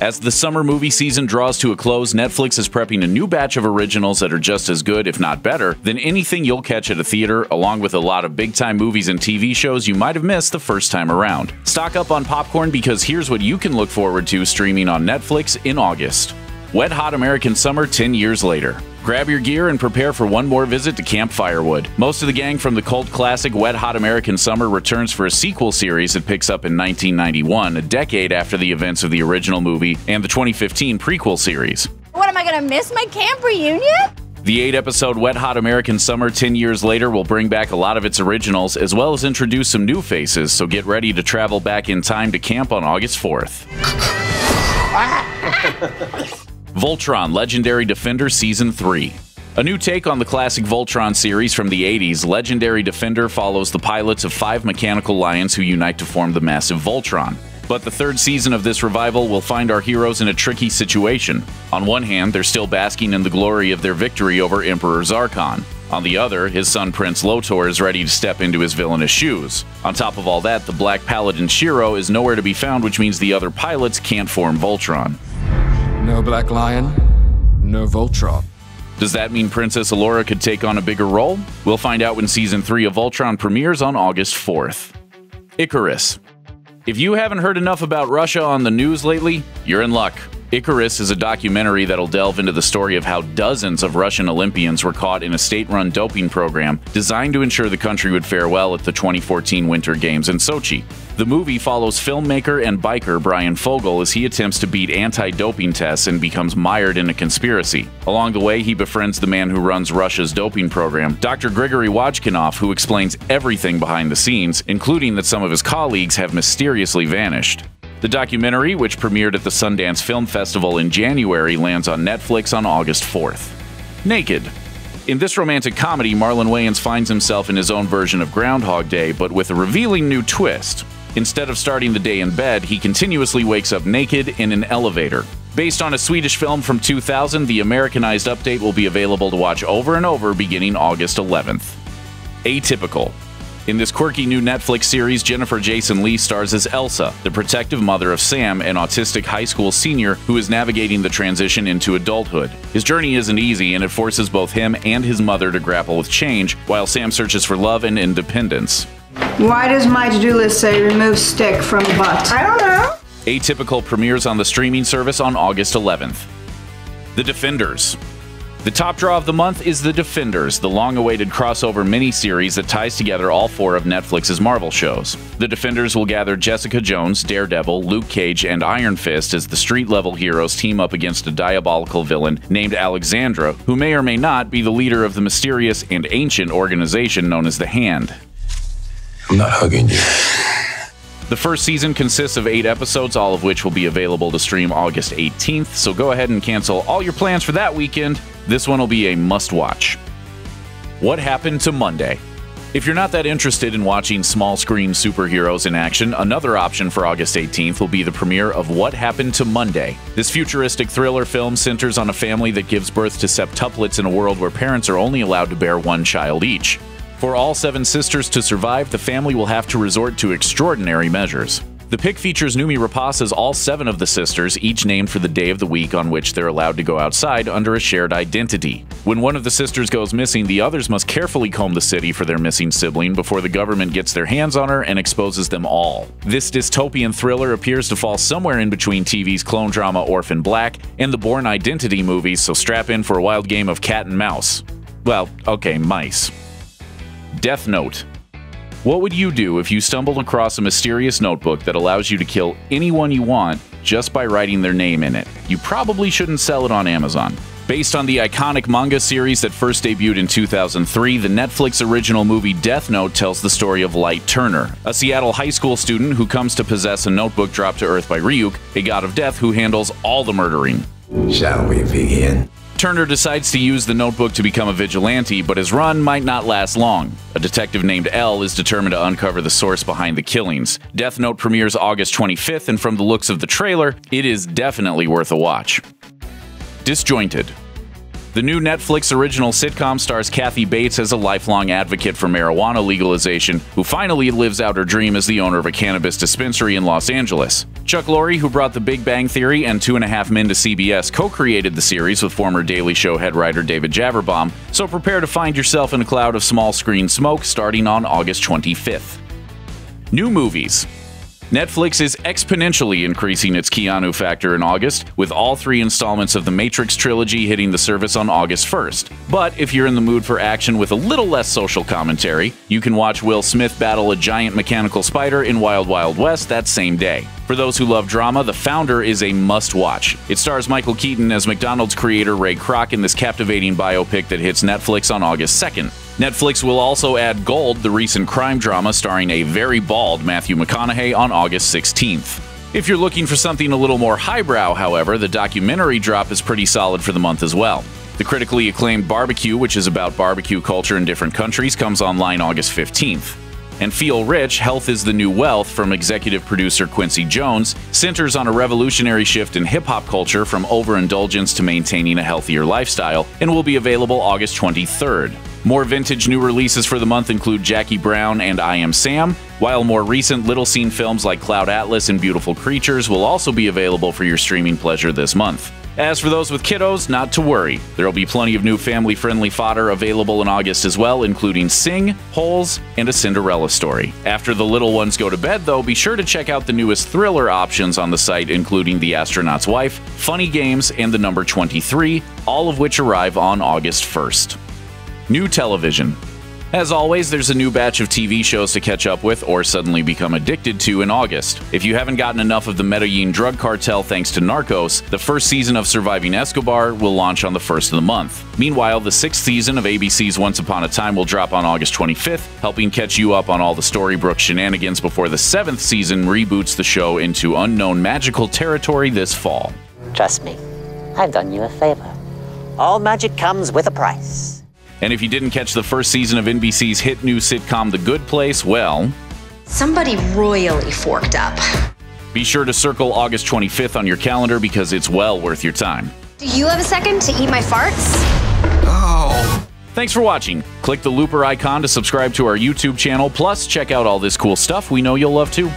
As the summer movie season draws to a close, Netflix is prepping a new batch of originals that are just as good, if not better, than anything you'll catch at a theater, along with a lot of big-time movies and TV shows you might have missed the first time around. Stock up on popcorn because here's what you can look forward to streaming on Netflix in August. Wet Hot American Summer 10 years later. Grab your gear and prepare for one more visit to Camp Firewood. Most of the gang from the cult classic Wet Hot American Summer returns for a sequel series that picks up in 1991, a decade after the events of the original movie and the 2015 prequel series. What, am I gonna miss my camp reunion? The 8-episode Wet Hot American Summer 10 years later will bring back a lot of its originals, as well as introduce some new faces, so get ready to travel back in time to camp on August 4th. Voltron Legendary Defender Season 3. A new take on the classic Voltron series from the 80s, Legendary Defender follows the pilots of 5 mechanical lions who unite to form the massive Voltron. But the third season of this revival will find our heroes in a tricky situation. On one hand, they're still basking in the glory of their victory over Emperor Zarkon. On the other, his son Prince Lotor is ready to step into his villainous shoes. On top of all that, the Black Paladin Shiro is nowhere to be found, which means the other pilots can't form Voltron. No Black Lion, no Voltron. Does that mean Princess Allura could take on a bigger role? We'll find out when Season 3 of Voltron premieres on August 4th. Icarus. If you haven't heard enough about Russia on the news lately, you're in luck. Icarus is a documentary that'll delve into the story of how dozens of Russian Olympians were caught in a state-run doping program designed to ensure the country would fare well at the 2014 Winter Games in Sochi. The movie follows filmmaker and biker Brian Fogel as he attempts to beat anti-doping tests and becomes mired in a conspiracy. Along the way, he befriends the man who runs Russia's doping program, Dr. Grigory Wojkinov, who explains everything behind the scenes, including that some of his colleagues have mysteriously vanished. The documentary, which premiered at the Sundance Film Festival in January, lands on Netflix on August 4th. Naked. In this romantic comedy, Marlon Wayans finds himself in his own version of Groundhog Day, but with a revealing new twist. Instead of starting the day in bed, he continuously wakes up naked in an elevator. Based on a Swedish film from 2000, the Americanized update will be available to watch over and over beginning August 11th. Atypical. In this quirky new Netflix series, Jennifer Jason Leigh stars as Elsa, the protective mother of Sam, an autistic high school senior who is navigating the transition into adulthood. His journey isn't easy, and it forces both him and his mother to grapple with change, while Sam searches for love and independence. Why does my to-do list say remove stick from butt? I don't know. Atypical premieres on the streaming service on August 11th. The Defenders. The top draw of the month is The Defenders, the long-awaited crossover miniseries that ties together all 4 of Netflix's Marvel shows. The Defenders will gather Jessica Jones, Daredevil, Luke Cage, and Iron Fist as the street-level heroes team up against a diabolical villain named Alexandra, who may or may not be the leader of the mysterious and ancient organization known as the Hand. I'm not hugging you. The first season consists of 8 episodes, all of which will be available to stream August 18th, so go ahead and cancel all your plans for that weekend. This one will be a must-watch. What Happened to Monday? If you're not that interested in watching small-screen superheroes in action, another option for August 18th will be the premiere of What Happened to Monday. This futuristic thriller film centers on a family that gives birth to septuplets in a world where parents are only allowed to bear 1 child each. For all 7 sisters to survive, the family will have to resort to extraordinary measures. The pic features Noomi Rapace as all 7 of the sisters, each named for the day of the week on which they're allowed to go outside under a shared identity. When one of the sisters goes missing, the others must carefully comb the city for their missing sibling before the government gets their hands on her and exposes them all. This dystopian thriller appears to fall somewhere in between TV's clone drama Orphan Black and the Bourne Identity movies, so strap in for a wild game of cat and mouse. Well, okay, mice. Death Note. What would you do if you stumbled across a mysterious notebook that allows you to kill anyone you want just by writing their name in it? You probably shouldn't sell it on Amazon. Based on the iconic manga series that first debuted in 2003, the Netflix original movie Death Note tells the story of Light Turner, a Seattle high school student who comes to possess a notebook dropped to Earth by Ryuk, a god of death who handles all the murdering. Shall we begin? Turner decides to use the notebook to become a vigilante, but his run might not last long. A detective named L is determined to uncover the source behind the killings. Death Note premieres August 25th, and from the looks of the trailer, it is definitely worth a watch. Disjointed. The new Netflix original sitcom stars Kathy Bates as a lifelong advocate for marijuana legalization who finally lives out her dream as the owner of a cannabis dispensary in Los Angeles. Chuck Lorre, who brought The Big Bang Theory and 2.5 Men to CBS, co-created the series with former Daily Show head writer David Javerbaum, so prepare to find yourself in a cloud of small-screen smoke starting on August 25th. New movies. Netflix is exponentially increasing its Keanu factor in August, with all 3 installments of the Matrix trilogy hitting the service on August 1st. But if you're in the mood for action with a little less social commentary, you can watch Will Smith battle a giant mechanical spider in Wild Wild West that same day. For those who love drama, The Founder is a must-watch. It stars Michael Keaton as McDonald's creator Ray Kroc in this captivating biopic that hits Netflix on August 2nd. Netflix will also add Gold, the recent crime drama starring a very bald Matthew McConaughey, on August 16th. If you're looking for something a little more highbrow, however, the documentary drop is pretty solid for the month as well. The critically acclaimed Barbecue, which is about barbecue culture in different countries, comes online August 15th. And Feel Rich, Health is the New Wealth from executive producer Quincy Jones, centers on a revolutionary shift in hip-hop culture from overindulgence to maintaining a healthier lifestyle, and will be available August 23rd. More vintage new releases for the month include Jackie Brown and I Am Sam, while more recent little-seen films like Cloud Atlas and Beautiful Creatures will also be available for your streaming pleasure this month. As for those with kiddos, not to worry. There will be plenty of new family-friendly fodder available in August as well, including Sing, Holes, and A Cinderella Story. After the little ones go to bed, though, be sure to check out the newest thriller options on the site, including The Astronaut's Wife, Funny Games, and The Number 23, all of which arrive on August 1st. New television. As always, there's a new batch of TV shows to catch up with or suddenly become addicted to in August. If you haven't gotten enough of the Medellin drug cartel thanks to Narcos, the first season of Surviving Escobar will launch on the 1st of the month. Meanwhile, the 6th season of ABC's Once Upon a Time will drop on August 25th, helping catch you up on all the Storybrooke shenanigans before the 7th season reboots the show into unknown magical territory this fall. Trust me, I've done you a favor. All magic comes with a price. And if you didn't catch the first season of NBC's hit new sitcom The Good Place, well, somebody royally forked up. Be sure to circle August 25th on your calendar because it's well worth your time. Do you have a second to eat my farts? Oh. Thanks for watching. Click the looper icon to subscribe to our YouTube channel, plus check out all this cool stuff we know you'll love too.